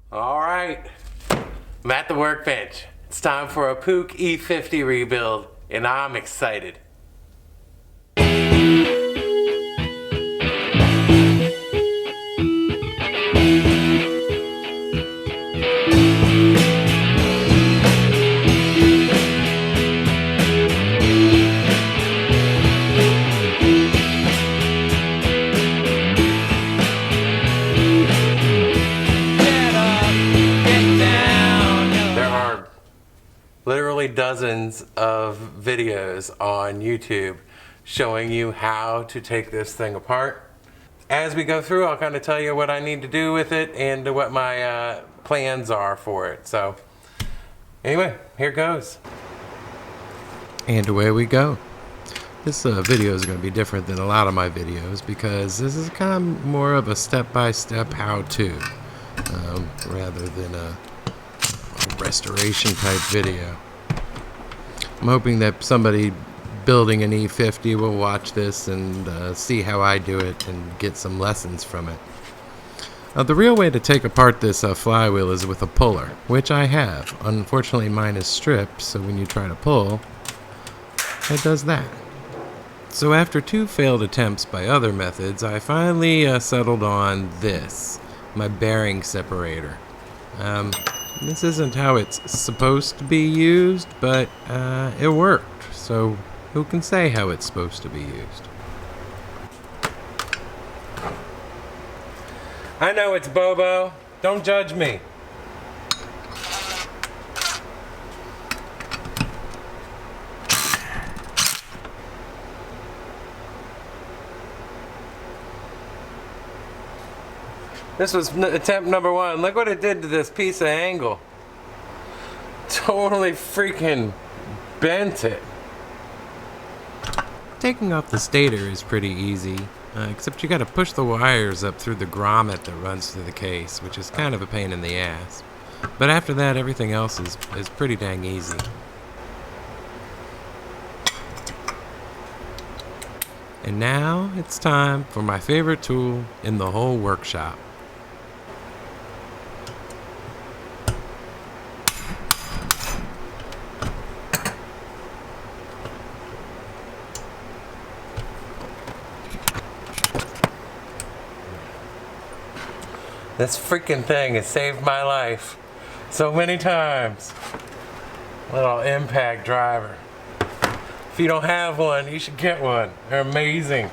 All right, I'm at the workbench. It's time for a Puch E50 rebuild, and I'm excited. Literally dozens of videos on YouTube showing you how to take this thing apart. As we go through, I'll kind of tell you what I need to do with it and what my plans are for it. So anyway, here goes. And away we go. This video is going to be different than a lot of my videos because this is kind of more of a step-by-step how-to rather than a restoration type video. I'm hoping that somebody building an E50 will watch this and see how I do it and get some lessons from it. The real way to take apart this flywheel is with a puller, which I have. Unfortunately mine is stripped, so when you try to pull, it does that. So after 2 failed attempts by other methods, I finally settled on this, my bearing separator. This isn't how it's supposed to be used, but it worked, so who can say how it's supposed to be used? I know it's Bobo. Don't judge me. This was attempt number 1. Look what it did to this piece of angle. Totally freaking bent it. Taking off the stator is pretty easy, except you gotta push the wires up through the grommet that runs through the case, which is kind of a pain in the ass. But after that, everything else is pretty dang easy. And now it's time for my favorite tool in the whole workshop. This freaking thing has saved my life so many times. Little impact driver. If you don't have one, you should get one. They're amazing.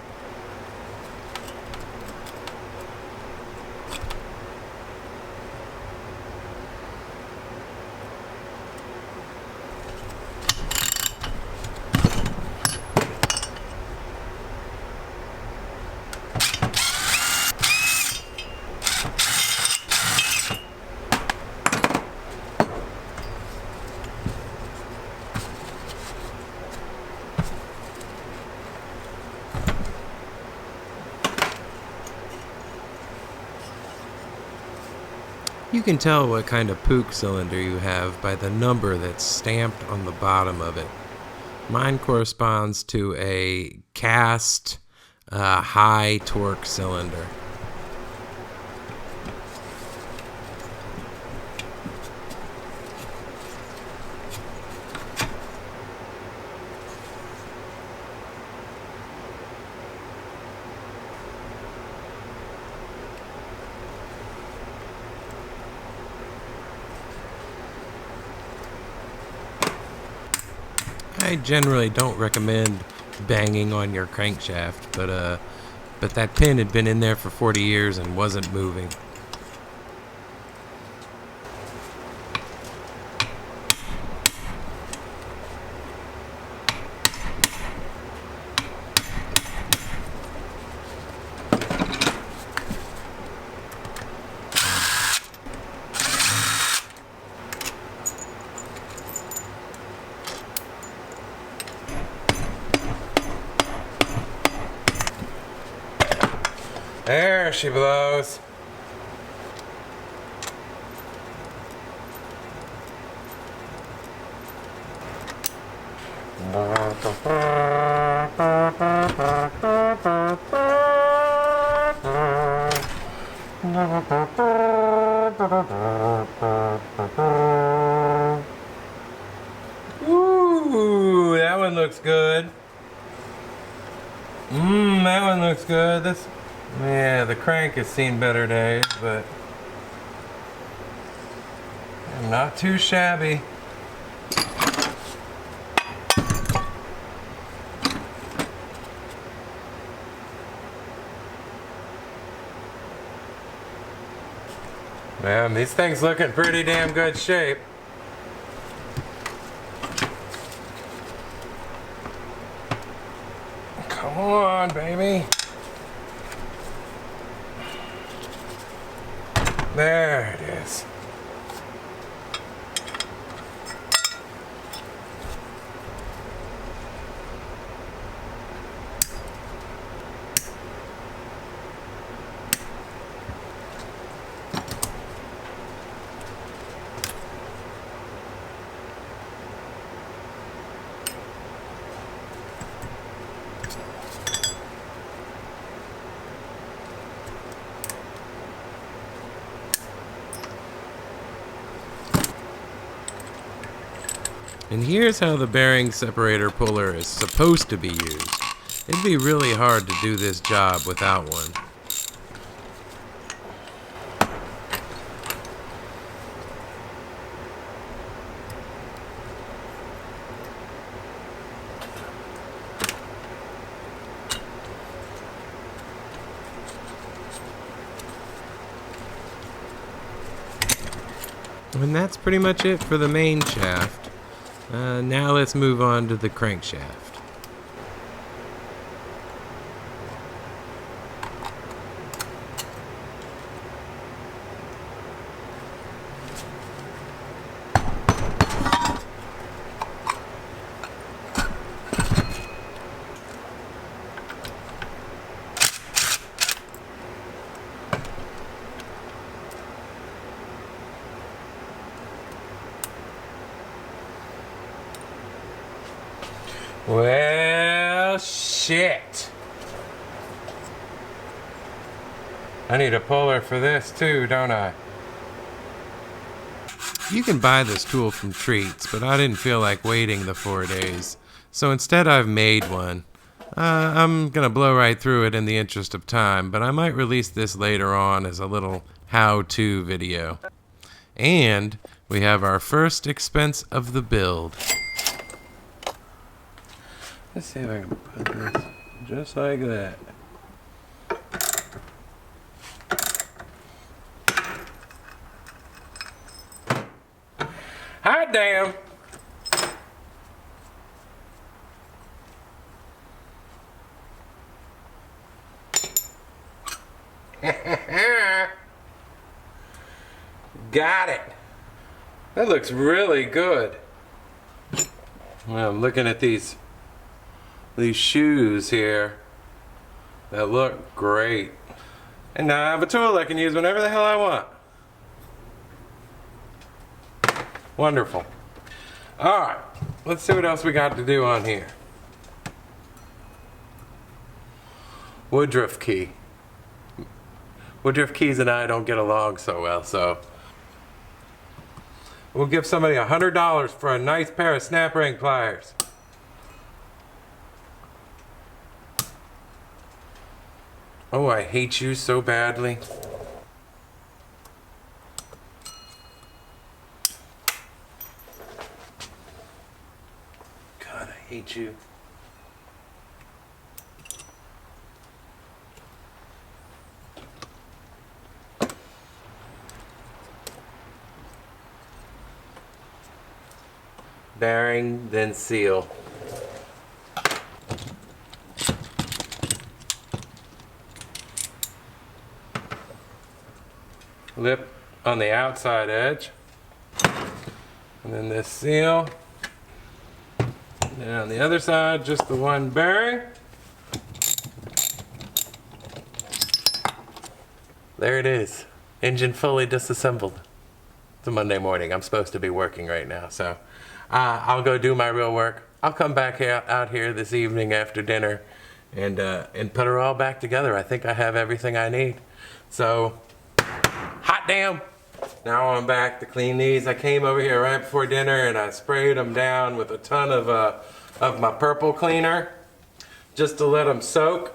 You can tell what kind of Puch cylinder you have by the number that's stamped on the bottom of it. Mine corresponds to a cast high torque cylinder. I generally don't recommend banging on your crankshaft, but that pin had been in there for 40 years and wasn't moving. There she blows. Ooh, that one looks good. That one looks good. Yeah, the crank has seen better days, but not too shabby. Man, these things look in pretty damn good shape. Come on, baby. There it is. And here's how the bearing separator puller is supposed to be used. It'd be really hard to do this job without one. And that's pretty much it for the main shaft. Now let's move on to the crankshaft. Well, shit. I need a puller for this too, don't I? You can buy this tool from Treats, but I didn't feel like waiting the 4 days. So instead I've made one. I'm gonna blow right through it in the interest of time, but I might release this later on as a little how-to video. And we have our first expense of the build. Let's see if I can put this just like that. Hot damn! Got it. That looks really good. Well, I'm looking at these shoes here that look great. And now I have a tool I can use whenever the hell I want. Wonderful. Alright, let's see what else we got to do on here. Woodruff key. Woodruff keys and I don't get along so well, so we'll give somebody $100 for a nice pair of snap ring pliers. Oh, I hate you so badly. God, I hate you. Bearing, then seal. Lip on the outside edge, and then this seal, and on the other side just the one bearing. There it is, engine fully disassembled. It's a Monday morning. I'm supposed to be working right now, so I'll go do my real work. I'll come back out here this evening after dinner and put her all back together. I think I have everything I need. So hot damn. Now I'm back to clean these. I came over here right before dinner and I sprayed them down with a ton of my purple cleaner just to let them soak.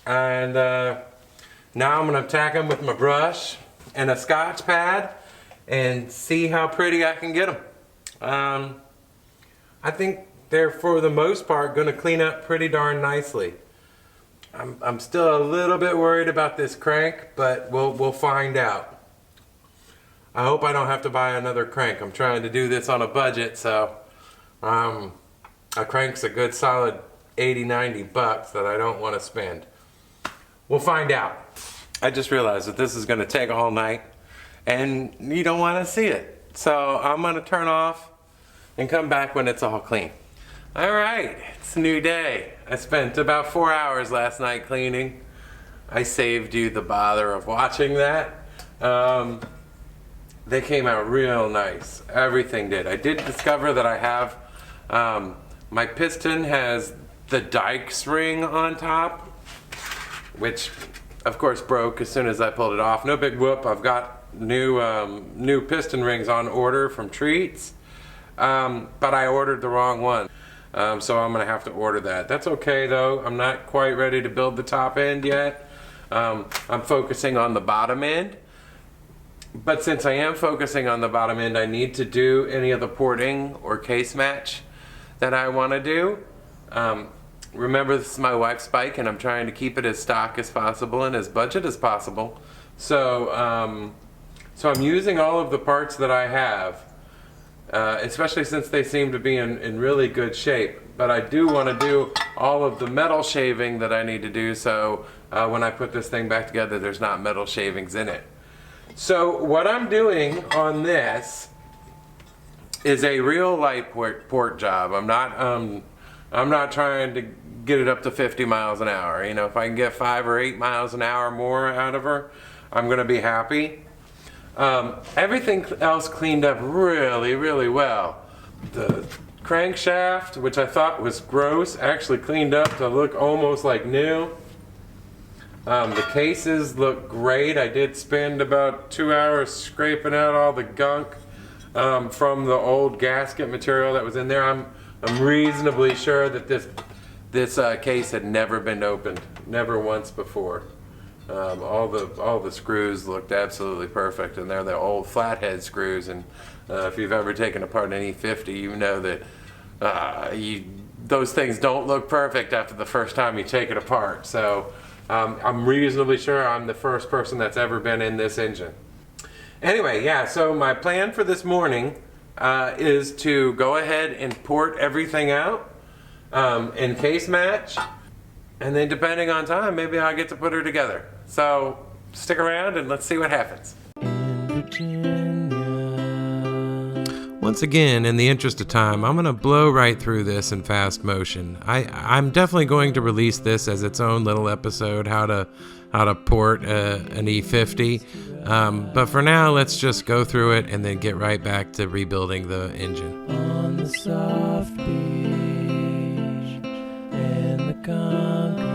And now I'm gonna attack them with my brush and a Scotch pad and see how pretty I can get them. I think they're, for the most part, gonna clean up pretty darn nicely. I'm still a little bit worried about this crank, but we'll find out. I hope I don't have to buy another crank. I'm trying to do this on a budget, so a crank's a good solid 80-90 bucks that I don't want to spend. We'll find out. I just realized that this is going to take all night and you don't want to see it. So I'm going to turn off and come back when it's all clean. All right, it's a new day. I spent about 4 hours last night cleaning. I saved you the bother of watching that. They came out real nice. Everything did. I did discover that I have, my piston has the Dykes ring on top, which of course broke as soon as I pulled it off. No big whoop. I've got new piston rings on order from Treats, but I ordered the wrong one. So I'm gonna have to order that. That's okay though. I'm not quite ready to build the top end yet. I'm focusing on the bottom end. But since I am focusing on the bottom end, I need to do any of the porting or case match that I want to do. Remember, this is my wife's bike and I'm trying to keep it as stock as possible and as budget as possible. So, so I'm using all of the parts that I have, especially since they seem to be in really good shape. But I do want to do all of the metal shaving that I need to do, so when I put this thing back together, there's not metal shavings in it. So what I'm doing on this is a real light port job. I'm not trying to get it up to 50 miles an hour. You know, if I can get 5 or 8 miles an hour more out of her, I'm gonna be happy. Everything else cleaned up really, really well. The crankshaft, which I thought was gross, actually cleaned up to look almost like new. The cases look great. I did spend about 2 hours scraping out all the gunk from the old gasket material that was in there. I'm reasonably sure that this case had never been opened, never once before. All the screws looked absolutely perfect, and they're the old flathead screws. And if you've ever taken apart an E50, you know that those things don't look perfect after the first time you take it apart. So. I'm reasonably sure I'm the first person that's ever been in this engine. Anyway, yeah, so my plan for this morning is to go ahead and port everything out in case match, and then depending on time, maybe I'll get to put her together. So stick around and let's see what happens. Once again, in the interest of time, I'm going to blow right through this in fast motion. I'm definitely going to release this as its own little episode, how to port an E50. But for now, let's just go through it and then get right back to rebuilding the engine. On the soft beach and the concrete.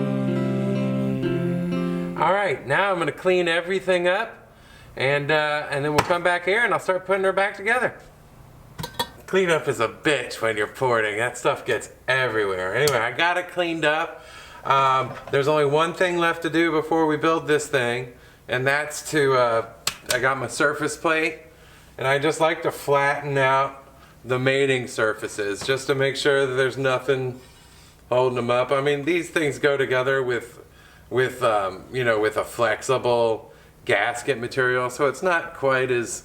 All right, now I'm going to clean everything up, and then we'll come back here and I'll start putting her back together. Cleanup is a bitch when you're porting. That stuff gets everywhere. Anyway, I got it cleaned up. There's only one thing left to do before we build this thing, and that's to, I got my surface plate, and I just like to flatten out the mating surfaces just to make sure that there's nothing holding them up. I mean, these things go together with you know, with a flexible gasket material, so it's not quite as,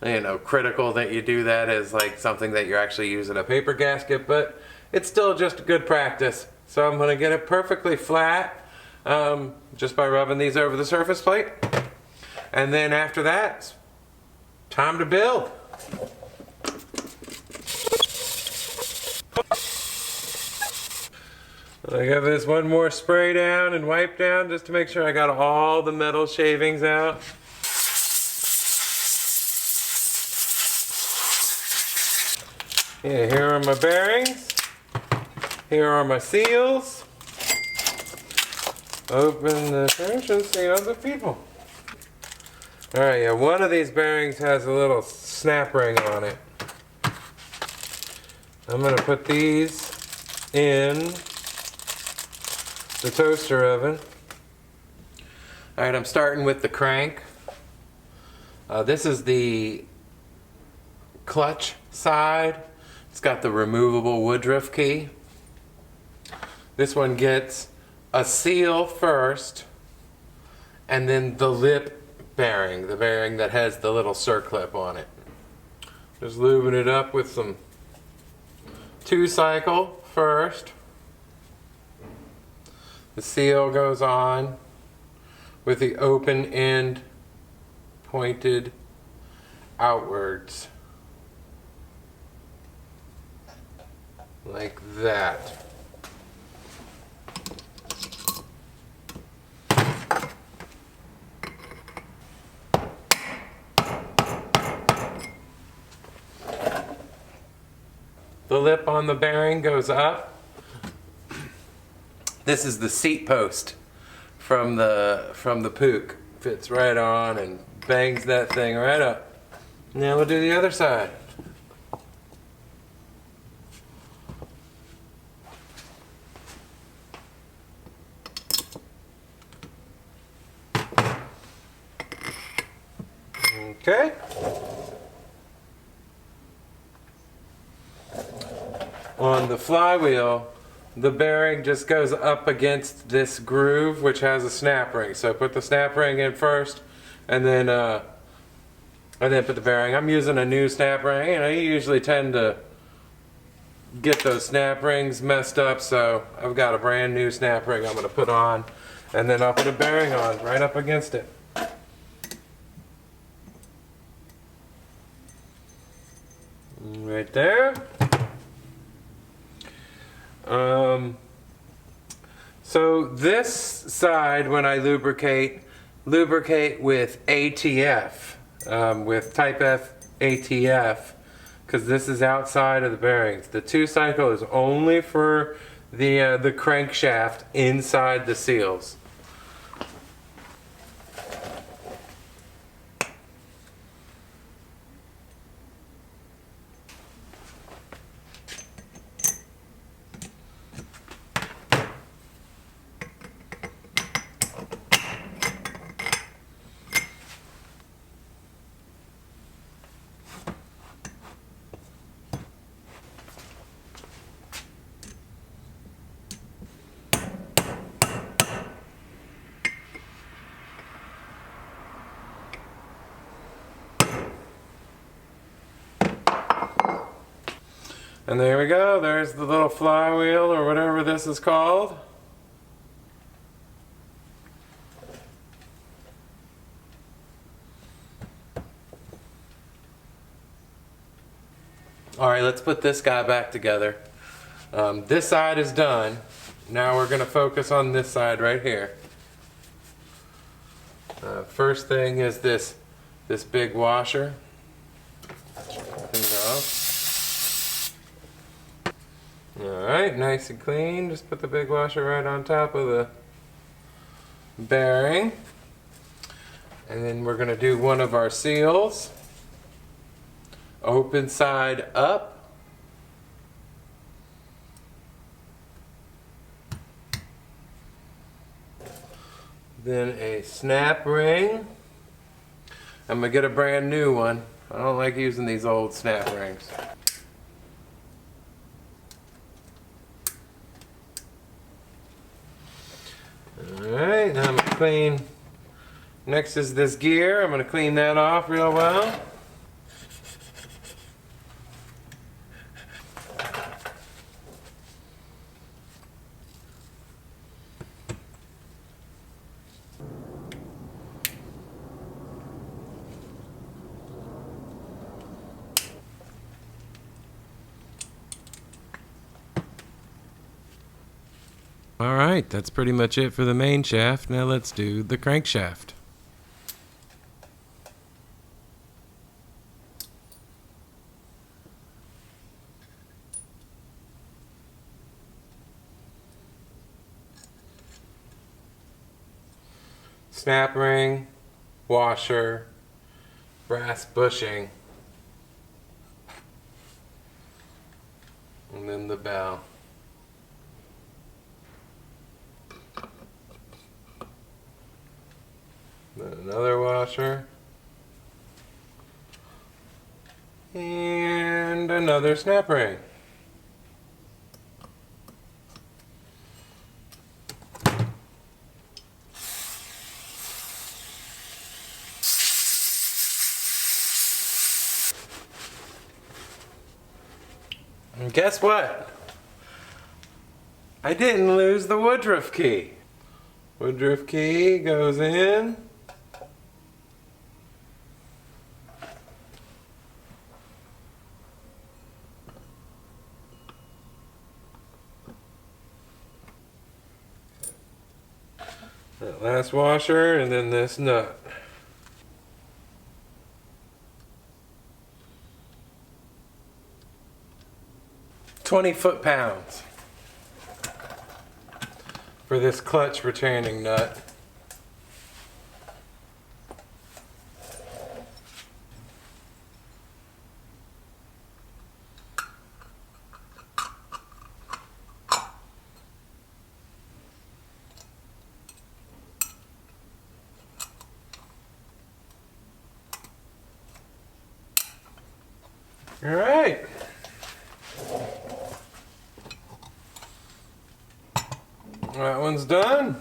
you know, critical that you do that as like something that you're actually using a paper gasket, but it's still just good practice. So I'm gonna get it perfectly flat just by rubbing these over the surface plate. And then after that, it's time to build. I got this one more spray down and wipe down just to make sure I got all the metal shavings out. Yeah, here are my bearings. Here are my seals. Open the trench and see other people. Alright, yeah, one of these bearings has a little snap ring on it. I'm going to put these in the toaster oven. Alright, I'm starting with the crank. This is the clutch side. It's got the removable woodruff key. This one gets a seal first, and then the lip bearing, the bearing that has the little circlip on it. Just lubing it up with some 2-cycle first. The seal goes on with the open end pointed outwards. Like that. The lip on the bearing goes up. This is the seat post from the Puch. Fits right on and bangs that thing right up. Now we'll do the other side. Okay. On the flywheel, the bearing just goes up against this groove, which has a snap ring. So put the snap ring in first, and then put the bearing. I'm using a new snap ring. You know, you usually tend to get those snap rings messed up, so I've got a brand new snap ring I'm going to put on, and then I'll put a bearing on right up against it. Right there. So this side, when I lubricate with ATF, with type F ATF, because this is outside of the bearings. The 2-cycle is only for the crankshaft inside the seals. And there we go, there's the little flywheel or whatever this is called. Alright, let's put this guy back together. This side is done. Now we're going to focus on this side right here. First thing is this big washer. Things off. Alright, nice and clean. Just put the big washer right on top of the bearing. And then we're going to do one of our seals. Open side up. Then a snap ring. I'm going to get a brand new one. I don't like using these old snap rings. Alright, now I'm going to clean. Next is this gear. I'm going to clean that off real well. Alright, that's pretty much it for the main shaft. Now let's do the crankshaft. Snap ring, washer, brass bushing. And then the bell. Then another washer. And another snap ring. And guess what? I didn't lose the Woodruff key. Woodruff key goes in. That last washer and then this nut. $20 foot-pounds for this clutch retaining nut. All right. That one's done.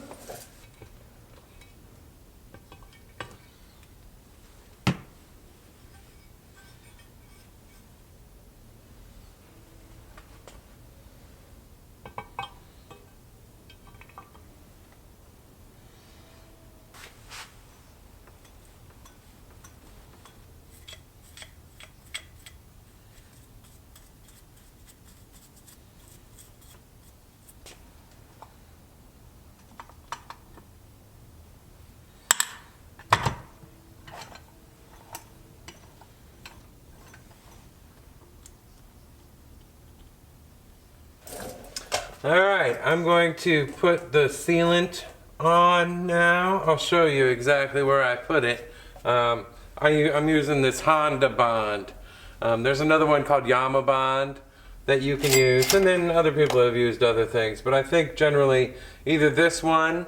Alright, I'm going to put the sealant on now. I'll show you exactly where I put it. I'm using this Honda Bond. There's another one called Yama Bond that you can use, and then other people have used other things. But I think generally either this one,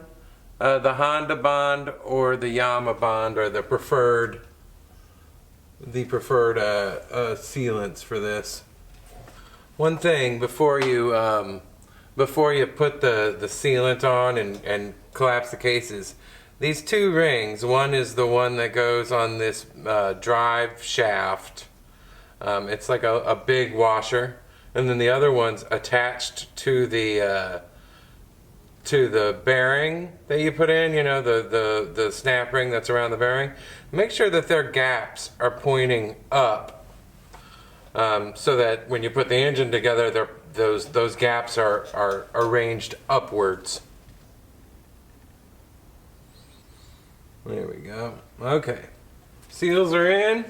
the Honda Bond, or the Yama Bond are the preferred sealants for this. One thing before you put the sealant on and collapse the cases, these two rings, one is the one that goes on this drive shaft. It's like a big washer, and then the other one's attached to the bearing that you put in, you know, the snap ring that's around the bearing. Make sure that their gaps are pointing up, so that when you put the engine together, those gaps are arranged upwards. There we go. Okay, seals are in.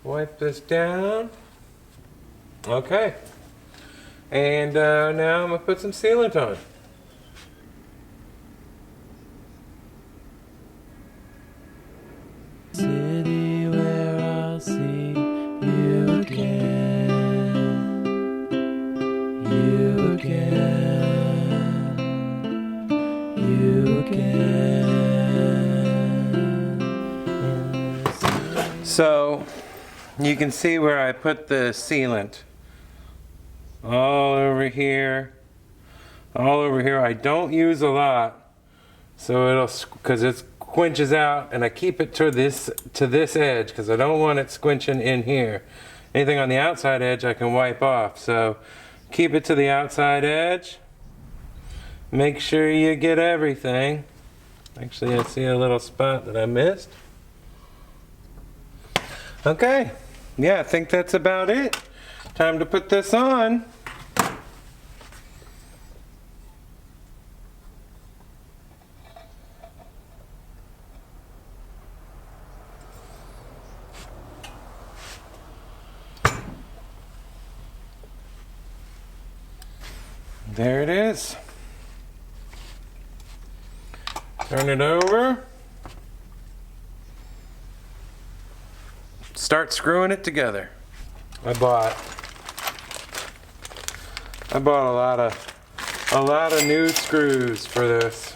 Wipe this down. Okay, and now I'm gonna put some sealant on. City where I'll see you again, you again, you again. So you can see where I put the sealant. All over here. All over here. I don't use a lot, so because it squinches out, and I keep it to this edge because I don't want it squinching in here. Anything on the outside edge I can wipe off, so keep it to the outside edge. Make sure you get everything. Actually, I see a little spot that I missed. Okay, yeah, I think that's about it. Time to put this on. There it is. Turn it over. start screwing it together. I bought a lot of new screws for this.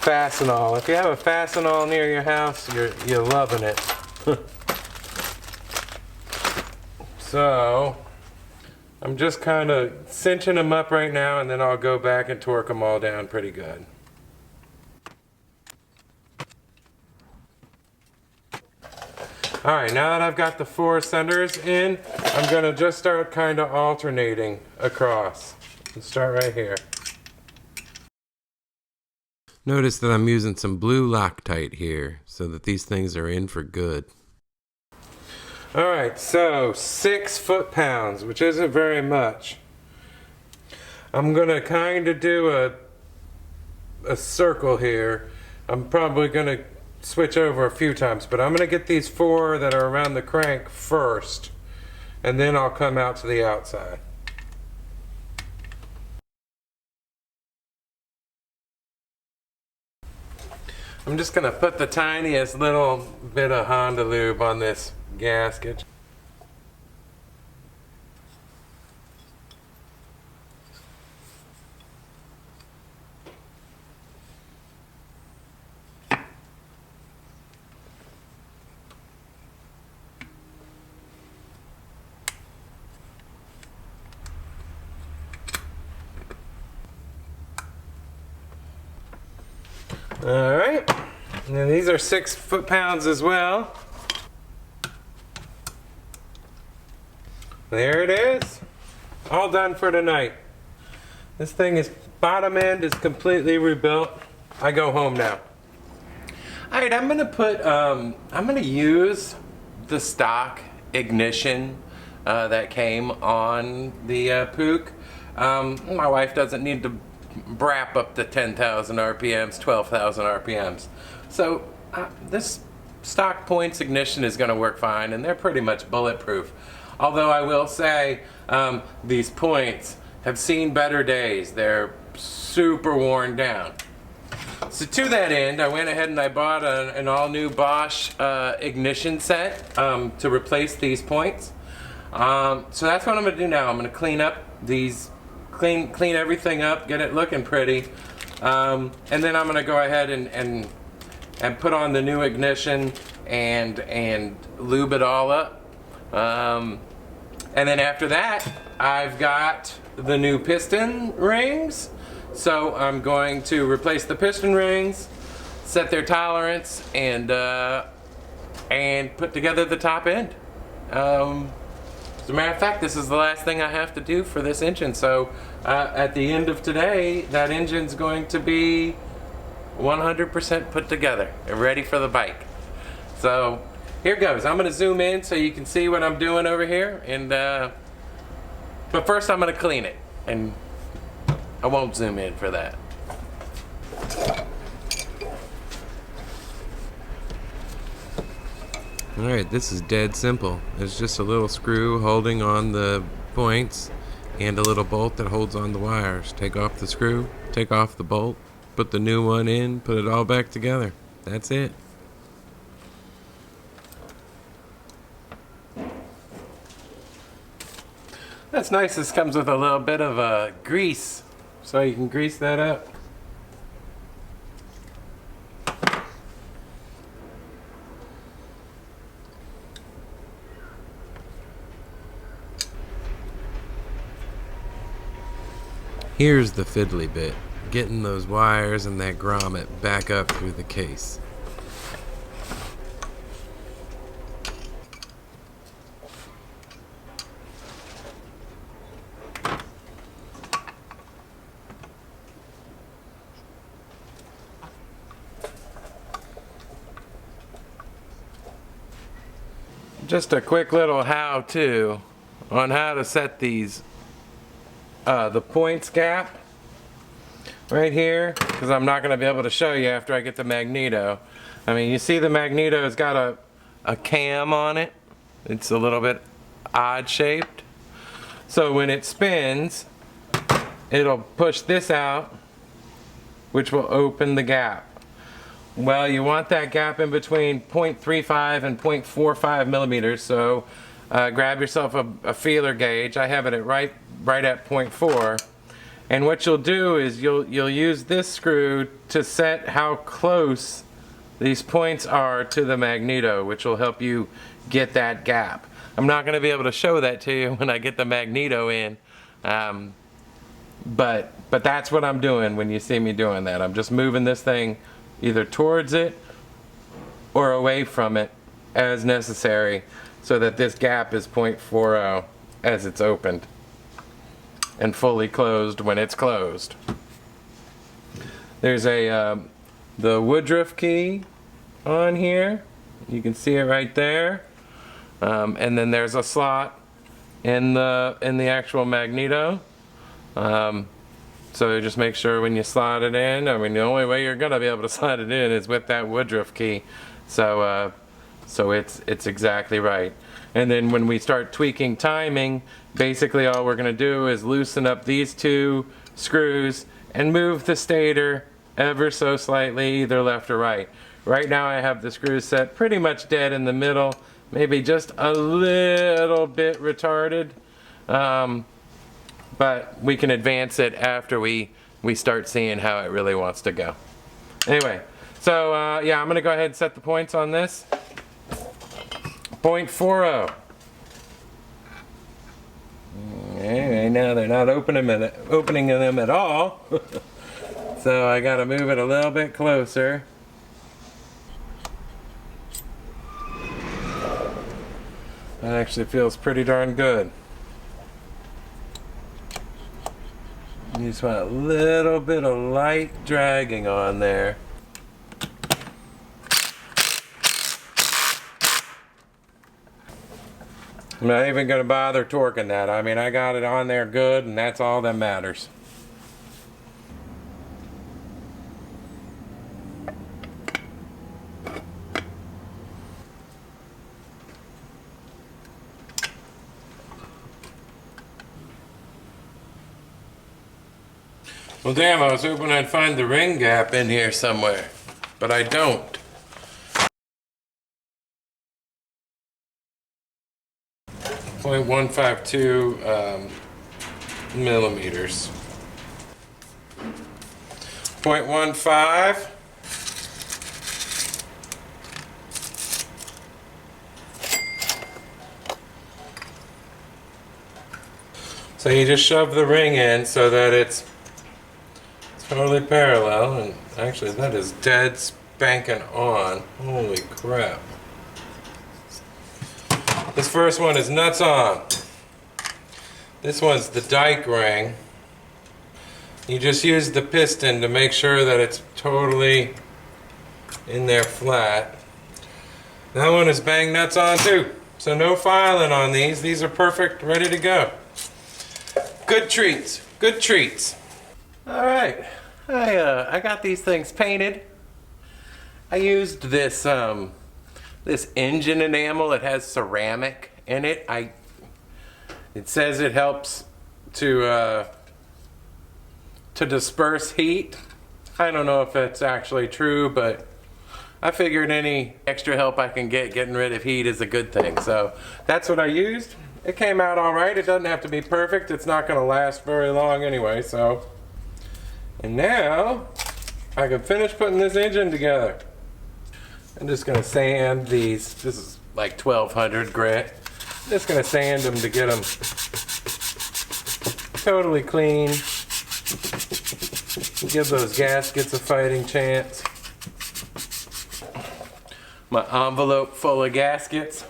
Fastenal. If you have a Fastenal near your house, you're loving it. So I'm just kind of cinching them up right now, and then I'll go back and torque them all down pretty good. All right, now that I've got the 4 centers in, I'm gonna just start kind of alternating across. Let's start right here. Notice that I'm using some blue Loctite here so that these things are in for good. All right, so 6 foot-pounds, which isn't very much. I'm gonna kind of do a circle here. I'm probably gonna switch over a few times, but I'm gonna get these 4 that are around the crank first, and then I'll come out to the outside. I'm just gonna put the tiniest little bit of Honda lube on this gasket. All right, and these are 6 foot-pounds as well. There it is, all done for tonight. This thing is, bottom end is completely rebuilt. I go home now. All right, I'm gonna use the stock ignition that came on the Puch. My wife doesn't need to brap up to 10,000 RPMs, 12,000 RPMs. So this stock points ignition is going to work fine, and they're pretty much bulletproof. Although I will say these points have seen better days. They're super worn down. So to that end, I went ahead and I bought an all-new Bosch ignition set to replace these points. So that's what I'm going to do now. I'm going to clean up these. Clean everything up, get it looking pretty, and then I'm gonna go ahead and put on the new ignition and lube it all up, and then after that I've got the new piston rings, so I'm going to replace the piston rings, set their tolerance, and put together the top end. As a matter of fact, this is the last thing I have to do for this engine. So at the end of today, that engine's going to be 100% put together and ready for the bike. So here goes. I'm going to zoom in so you can see what I'm doing over here. And but first I'm going to clean it. And I won't zoom in for that. Alright, this is dead simple. It's just a little screw holding on the points and a little bolt that holds on the wires. Take off the screw, take off the bolt, put the new one in, put it all back together. That's it. That's nice. This comes with a little bit of grease, so you can grease that up. Here's the fiddly bit, getting those wires and that grommet back up through the case. Just a quick little how-to on how to set these the points gap right here, because I'm not going to be able to show you after I get the magneto. I mean, you see the magneto's got a cam on it. It's a little bit odd shaped. So when it spins, it'll push this out, which will open the gap. Well, you want that gap in between 0.35 and 0.45 millimeters, so grab yourself a feeler gauge. I have it at right at 0.4. And what you'll do is you'll use this screw to set how close these points are to the magneto, which will help you get that gap. I'm not going to be able to show that to you when I get the magneto in, but that's what I'm doing when you see me doing that. I'm just moving this thing either towards it or away from it as necessary so that this gap is 0.40 as it's opened and fully closed when it's closed. There's the Woodruff key on here. You can see it right there. And then there's a slot in the actual magneto. So just make sure when you slide it in, I mean, the only way you're gonna be able to slide it in is with that Woodruff key. So it's exactly right. And then when we start tweaking timing, basically all we're gonna do is loosen up these two screws and move the stator ever so slightly, either left or right. Right now I have the screws set pretty much dead in the middle, maybe just a little bit retarded. But we can advance it after we start seeing how it really wants to go. Anyway, so yeah, I'm gonna go ahead and set the points on this. 0.40. Okay, now they're not opening them at all. So I gotta move it a little bit closer. That actually feels pretty darn good. You just want a little bit of light dragging on there. I'm not even going to bother torquing that. I mean, I got it on there good, and that's all that matters. Well, damn, I was hoping I'd find the ring gap in here somewhere, but I don't. .152 millimeters. 0.15. So you just shove the ring in so that it's totally parallel, and actually that is dead spanking on. Holy crap. This first one is nuts on. This one's the dike ring. You just use the piston to make sure that it's totally in there flat. That one is bang nuts on too. So no filing on these. These are perfect, ready to go. Good treats. Good treats. Alright, I got these things painted. I used this this engine enamel. It has ceramic in it. It says it helps to disperse heat. I don't know if that's actually true, but I figured any extra help I can get getting rid of heat is a good thing. So that's what I used. It came out all right. It doesn't have to be perfect. It's not going to last very long anyway, so. And now, I can finish putting this engine together. I'm just going to sand these. This is like 1200 grit. Just going to sand them to get them totally clean. Give those gaskets a fighting chance. My envelope full of gaskets.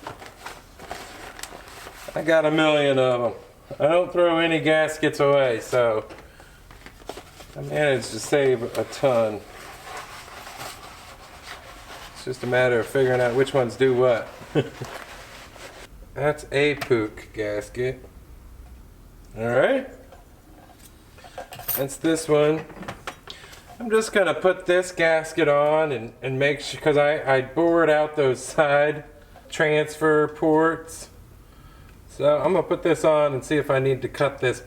I got 1 million of them. I don't throw any gaskets away, so I managed to save a ton. It's just a matter of figuring out which ones do what. That's a Puch gasket. Alright. That's this one. I'm just going to put this gasket on and make sure, because I bored out those side transfer ports. So I'm going to put this on and see if I need to cut this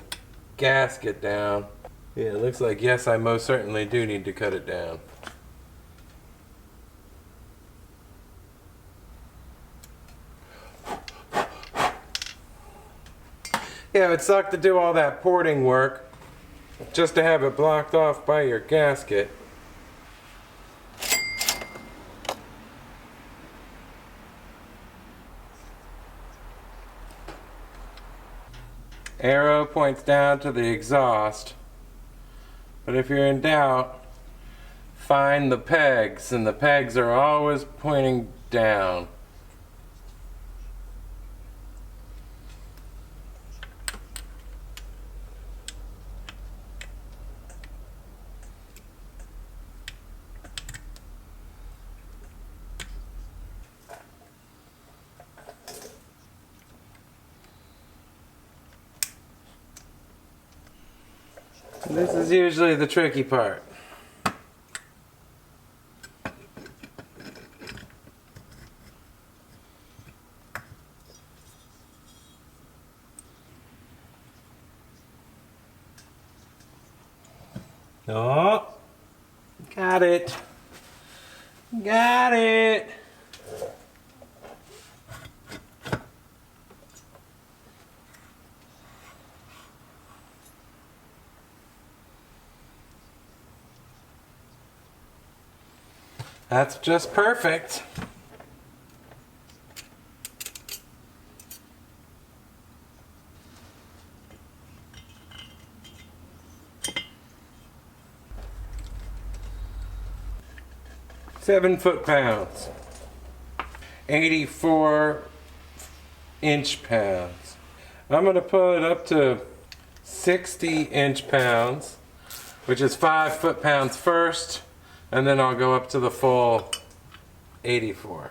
gasket down. Yeah, it looks like yes, I most certainly do need to cut it down. Yeah, it would suck to do all that porting work just to have it blocked off by your gasket. Arrow points down to the exhaust, but if you're in doubt, find the pegs, and the pegs are always pointing down. This is usually the tricky part. Oh, got it. Got it. That's just perfect. Seven foot-pounds. 84 inch-pounds. I'm going to pull it up to 60 inch-pounds, which is 5 foot-pounds first, and then I'll go up to the full 84.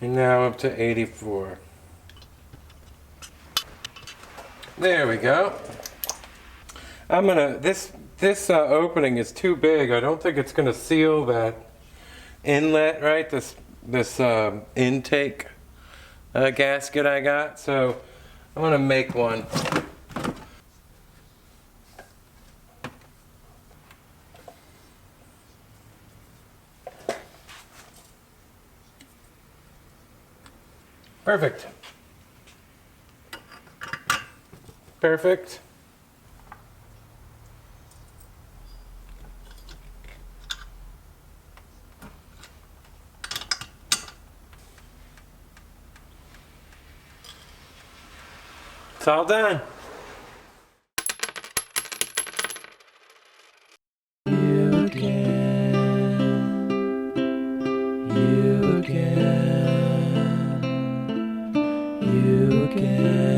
And now up to 84. There we go. I'm gonna, this opening is too big. I don't think it's gonna seal that inlet, right? This intake gasket I got. So I'm gonna make one. Perfect. Perfect. It's all done. You again. You again. You again.